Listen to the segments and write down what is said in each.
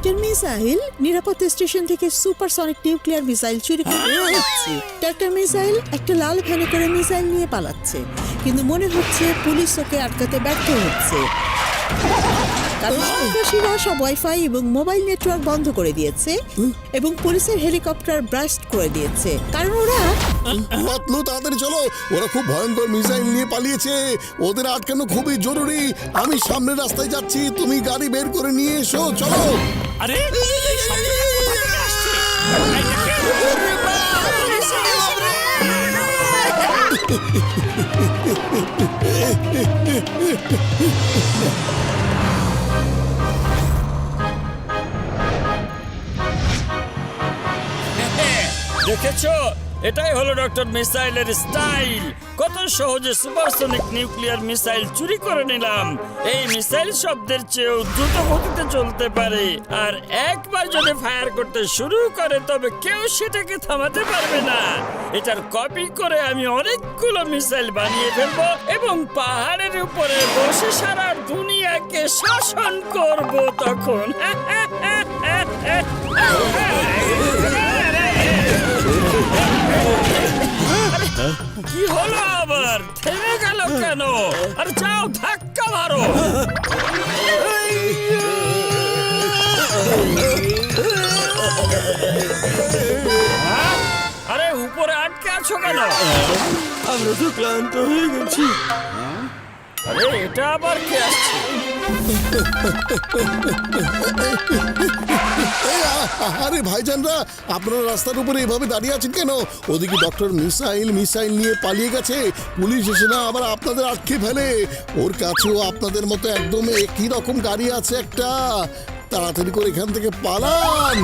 Doctor missile নিরাপত্তা station থেকে supersonic nuclear missile চুরি করে যাচ্ছে। ডক্টর মিসাইল একটা লাল ভ্যানে করে মিসাইল নিয়ে পালাচ্ছে, কিন্তু মনে হচ্ছে পুলিশ ওকে আটকাতে ব্যর্থ হচ্ছে। কারণ সন্ত্রাসীরা সব ওয়াইফাই এবং মোবাইল নেটওয়ার্ক বন্ধ করে দিয়েছে এবং পুলিশের হেলিকপ্টার ব্লাস্ট করে দিয়েছে, কারণ ওরা পাতলু তাড়াতাড়ি চলো, ওরা খুব ভয়ঙ্কর মিসাইল নিয়ে পালিয়েছে, ওদের আটকানো খুবই জরুরি। আমি সামনের রাস্তায় যাচ্ছি, তুমি গাড়ি বের করে নিয়ে এসো, চলো। আরে এই শব্দটা কোথা থেকে আসছে? এই দেখে। দেখেছো, এটাই হলো ডক্টর মিসাইলের স্টাইল। কত সহজে সুপারসনিক নিউক্লিয়ার মিসাইল চুরি করে নিলাম। এই মিসাইল শব্দের চেয়েও দ্রুত গতিতে চলতে পারে, আর একবার যদি ফায়ার করতে শুরু করে তবে কেউ সেটাকে থামাতে পারবে না। এটার কপি করে আমি অনেকগুলো মিসাইল বানিয়ে ফেলবো এবং পাহাড়ের উপরে বসে সারা দুনিয়াকে শাসন করব তখন। কি হলো আবার? থেমে গেল কেন? আর যাও ধাক্কা মারো। আরে উপরে আটকে আছো কেন? আমরা তো ক্লান্ত হয়ে গেছি। আরে এটা আবার কে আসছে? আরে ভাইজানরা, আপনারা রাস্তার উপরে এভাবে দাঁড়িয়ে আছেন কেন? ওদিকে ডক্টর মিসাইল নিয়ে পালিয়ে গেছে, পুলিশ এসে না আবার আপনাদের আটকে ফেলে। ওর কাছেও আপনাদের মতো একদম একই রকম গাড়ি আছে একটা। তাড়াতাড়ি করে এখান থেকে পালান।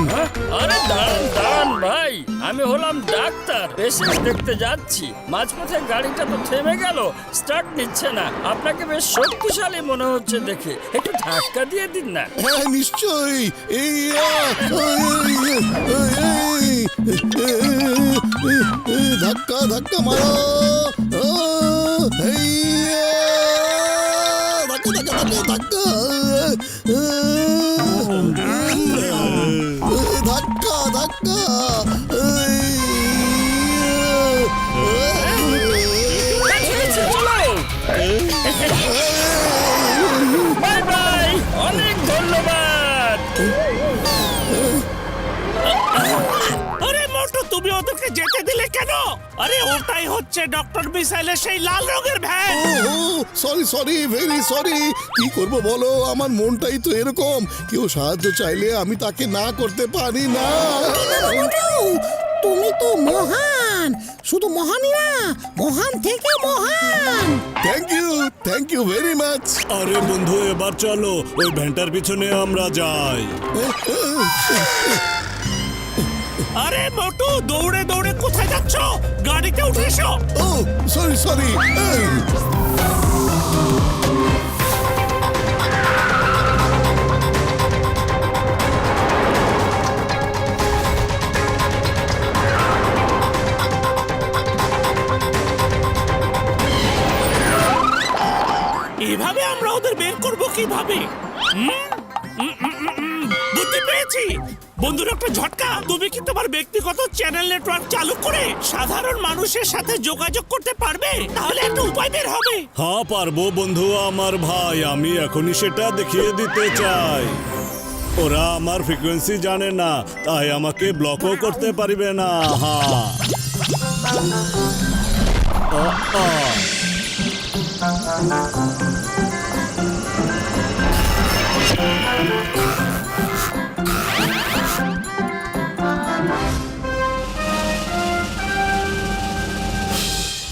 আরে দাঁড়ান দাঁড়ান ভাই, আমি হলাম ডাক্তার, পেশেন্ট দেখতে যাচ্ছি। মাঝপথে গাড়িটা তো থেমে গেল, স্টার্ট নিচ্ছে না। আপনাকে বেশ শক্তিশালী মনে হচ্ছে দেখে, একটু ধাক্কা দিয়ে দিন না। হ্যাঁ নিশ্চয়ই। ধাক্কা ধাক্কা মারো। ধাক্কা ধাক্কা ধাক্কা ধাক্কা ধাক্কা। বাই বাই, অনেক ধন্যবাদ। আরে মোটু, তুমি ওদেরকে যেতে দিলে কেন? আরে ওটাই হচ্ছে ডক্টর মিসাইলের সেই লাল রঙের ভ্যান। Sorry, very sorry. কি করব বলো, আমার মনটাই তো এরকম। কেউ সাহায্য চাইলে আমি তাকে না করতে পারি না। তুমি তো মহান, শুধু মহানই না, মহান থেকে মহান। Thank you very much. আরে বন্ধু, এবার চলো ওই ভ্যানটার পিছনে আমরা যাই। আরে মোটু, দৌড়ে দৌড়ে কোথায় যাচ্ছ? গাড়িতে উঠে এসো। ও সরি। এভাবে আমরা ওদের বের করব কিভাবে? বুদ্ধি পেয়েছি। বন্ধুরা, একটা ঝটকা। তুমি কি তোমার ব্যক্তিগত চ্যানেল নেটওয়ার্ক চালু করে সাধারণ মানুষের সাথে যোগাযোগ করতে পারবে? তাহলে একটা উপায় বের হবে। হ্যাঁ পারবো বন্ধু আমার ভাই, আমি এখনই সেটা দেখিয়ে দিতে চাই। ওরা আমার ফ্রিকোয়েন্সি জানে না, তাই আমাকে ব্লকও করতে পারবে না।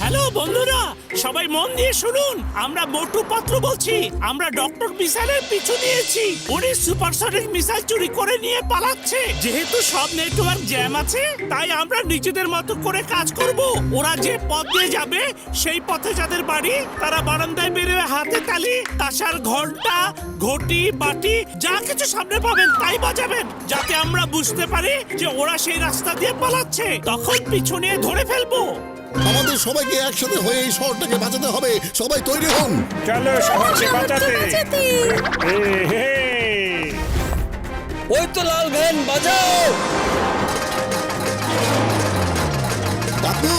হ্যালো বন্ধুরা, সবাই মন দিয়ে শুনুন। আমরা মোটু পাত্র বলছি। আমরা ডক্টর মিসাইলের পিছু নিয়েছি। উনি সুপারসনিক মিসাইল চুরি করে নিয়ে পালাচ্ছে। যেহেতু সব নেটওয়ার্ক জ্যাম আছে, তাই আমরা নিজেদের মতো করে কাজ করব। ওরা যে পথ দিয়ে যাবে সেই পথে যাদের বাড়ি, তারা বারান্দায় বেরিয়ে হাতে তালি, তাসার ঘন্টা, ঘটি, বাটি যা কিছু সামনে পাবেন তাই বাজাবেন, যাতে আমরা বুঝতে পারি যে ওরা সেই রাস্তা দিয়ে পালাচ্ছে। তখন পিছু নিয়ে ধরে ফেলবো। আমাদের সবাইকে একসাথে হয়ে এই শহরটাকে বাঁচাতে হবে। সবাই তৈরি হন। চলো সবাইকে বাঁচাতে। ওই তো লাল ভ্যান, বাজাও। বাপু,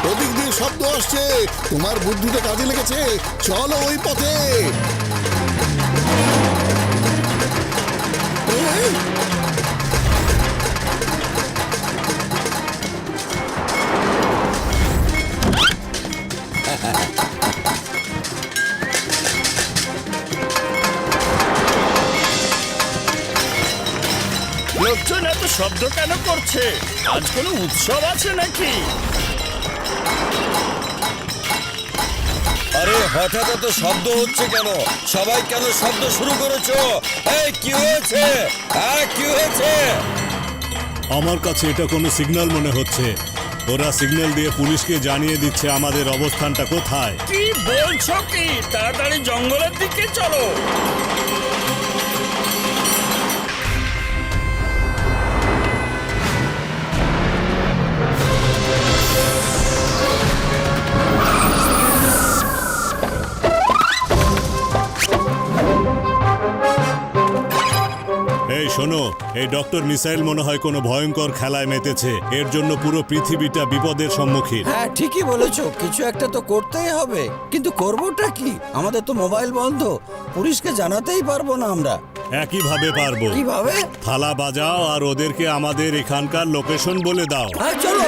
ওদিক দিয়ে শব্দ আসছে, তোমার বুদ্ধিটা কাজে লেগেছে, চলো ওই পথে। লোকজন এত শব্দ কেন করছে? আজ কোনো উৎসব আছে নাকি? আরে হঠাৎ এত শব্দ হচ্ছে কেন? সবাই কেন শব্দ শুরু করেছো? এই কি হয়েছে? কি হয়েছে? আমার কাছে এটা কোনো সিগন্যাল মনে হচ্ছে। ওরা সিগন্যাল দিয়ে পুলিশকে জানিয়ে দিচ্ছে আমাদের অবস্থানটা কোথায়। কি বলছো কি? তাড়াতাড়ি জঙ্গলের দিকে চলো। এই শোনো, এই ডক্টর মিসাইল মনে হয় কোনো ভয়ঙ্কর খেলায় মেতেছে। এর জন্য পুরো পৃথিবীটা বিপদের সম্মুখীন। হ্যাঁ ঠিকই বলেছো, কিছু একটা তো করতেই হবে, কিন্তু করবোটা কি? আমাদের তো মোবাইল বন্ধ, পুলিশকে জানাতেই পারবো না আমরা। একইভাবে পারবো। কিভাবে? থালা বাজাও আর ওদেরকে আমাদের এখানকার লোকেশন বলে দাও। হ্যাঁ চলো।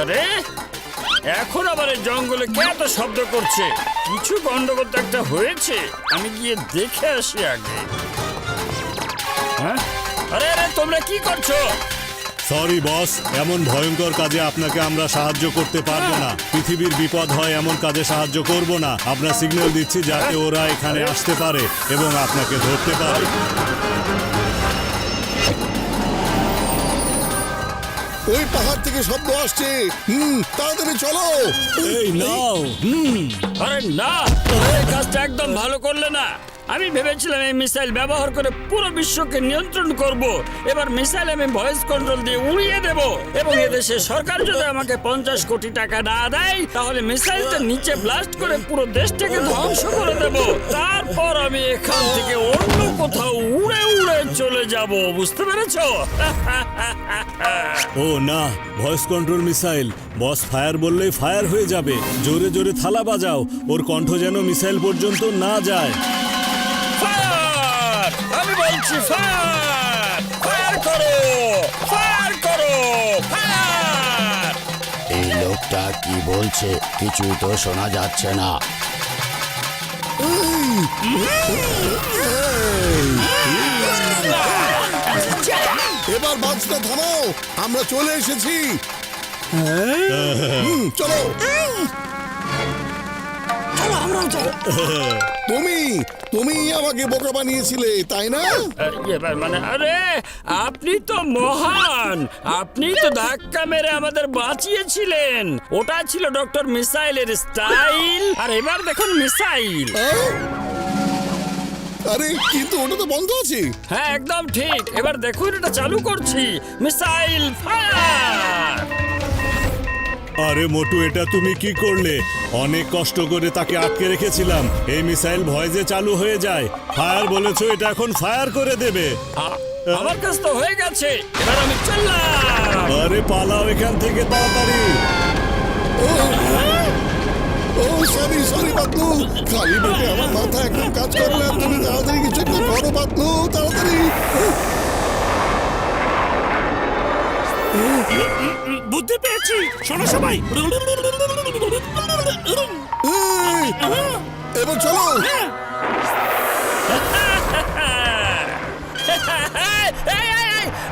আরে এখন আবার এই জঙ্গলে কে এত শব্দ করছে? কিছু গন্ডগোল তো একটা হয়েছে, আমি গিয়ে দেখে আসি আগে। হ্যাঁ, আরে আরে তোমরা কি করছো? সরি বস, এমন ভয়ঙ্কর কাজে আপনাকে আমরা সাহায্য করতে পারবো না। পৃথিবীর বিপদ হয় এমন কাজে সাহায্য করব না। আমরা সিগন্যাল দিচ্ছি যাতে ওরা এখানে আসতে পারে এবং আপনাকে ধরতে পারে। ওই পাহাড় থেকে শব্দ আসছে, তাড়াতাড়ি চলো। এই নাও। আরে না, এই কাজটা একদম ভালো করলে না। আমি ভেবেছিলাম এই মিসাইল ব্যবহার করে পুরো বিশ্বকে নিয়ন্ত্রণ করব। এবার মিসাইল আমি ভয়েস কন্ট্রোল দিয়ে উড়িয়ে দেব এবং এদেশে সরকার যদি আমাকে 50 কোটি টাকা না দেয় তাহলে মিসাইলটা নিচে ব্লাস্ট করে পুরো দেশটাকে ধ্বংস করে দেব। তারপর আমি এখান থেকে অন্য কোথাও উড়ে উড়ে চলে যাব, বুঝতে পেরেছো? ও না, ভয়েস কন্ট্রোল মিসাইল। বস ফায়ার বললেই ফায়ার হয়ে যাবে। জোরে জোরে থালা বাজাও, ওর কণ্ঠ যেন মিসাইল পর্যন্ত না যায়। ফায়ার! আমি বলছি ফায়ার! ফায়ার করো! ফায়ার করো! ফায়ার! এই লোকটা কি বলছে কিছুই তো শোনা যাচ্ছে না। এবার বাজটা থামাও, আমরা চলে এসেছি। চলো। তুমি আমাকে বোকা বানিয়েছিলে, তাই না? এবার মানে আরে আপনি তো মহান, আপনি তো ধাক্কা মেরে আমাদের বাঁচিয়েছিলেন। ওটা ছিল ডক্টর মিসাইলের স্টাইল, আর এবার দেখুন মিসাইল। আরে কিন্তু ওটা তো বন্ধ আছে। হ্যাঁ একদম ঠিক, এবার দেখুন এটা চালু করছি। Missile fire! আরে মোটু, এটা তুমি কি করলে? অনেক কষ্ট করে তাকে আটকে রেখেছিলাম। এই মিসাইল ভয়েসে চালু হয়ে যায়। ফায়ার বলেছো, এটা এখন ফায়ার করে দেবে। আমার কাজ তো হয়ে গেছে, এবার আমি চললাম। আরে পালাও এখান থেকে তাড়াতাড়ি। ও সরি পাতলু, খালি পেটে আমার মাথা একদম কাজ করে না। তুমি তাড়াতাড়ি কিছু একটা করো পাতলু, তাড়াতাড়ি। বুদ্ধি পেয়েছি, শোনো সবাই। এবার চলো।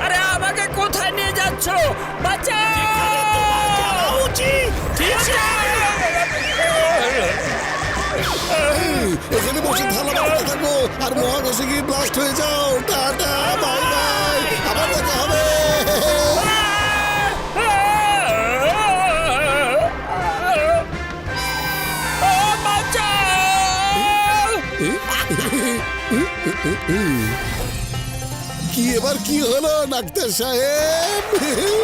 আরে আমাকে কোথায় নিয়ে যাচ্ছ? বাঁচাও! এখানে বসে থালা বাড়তে থাকো আর মহাকাশে গিয়ে ব্লাস্ট হয়ে যাও। টাটা, বাই বাই, আবার দেখা হবে। কি এবার কি হলো ডাক্তার সাহেব?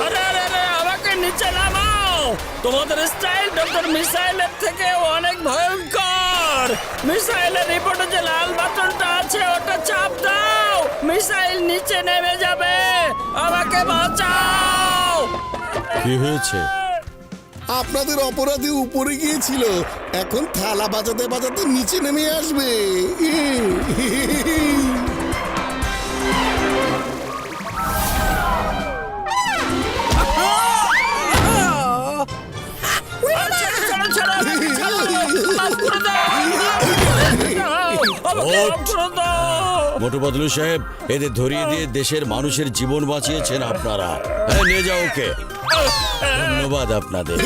আরে আরে আরে আমাকে নিচে নামাও, তোমাদের স্টাইল ডক্টর মিসাইলের থেকে অনেক ভয়ঙ্কর। ইন্সপেক্টর, মিসাইলের রিপোর্টে যে লাল বাটনটা আছে ওটা চাপ দাও, মিসাইল নিচে নেমে যাবে। আমাকে বাঁচাও। কি হয়েছে? আপনাদের অপরাধী উপরে গিয়েছিল, এখন থালা বাজাতে বাজাতে নিচে নেমে আসবে। ছাড়ো, ছাড়ো, আমাকে ছাড়ো। মাফ করে দাও। আমাকে মাফ করে দাও। মোটু বদলু সাহেব, এদের ধরিয়ে দিয়ে দেশের মানুষের জীবন বাঁচিয়েছেন আপনারা। হ্যাঁ, নিয়ে যাও ওকে। ধন্যবাদ আপনাদের।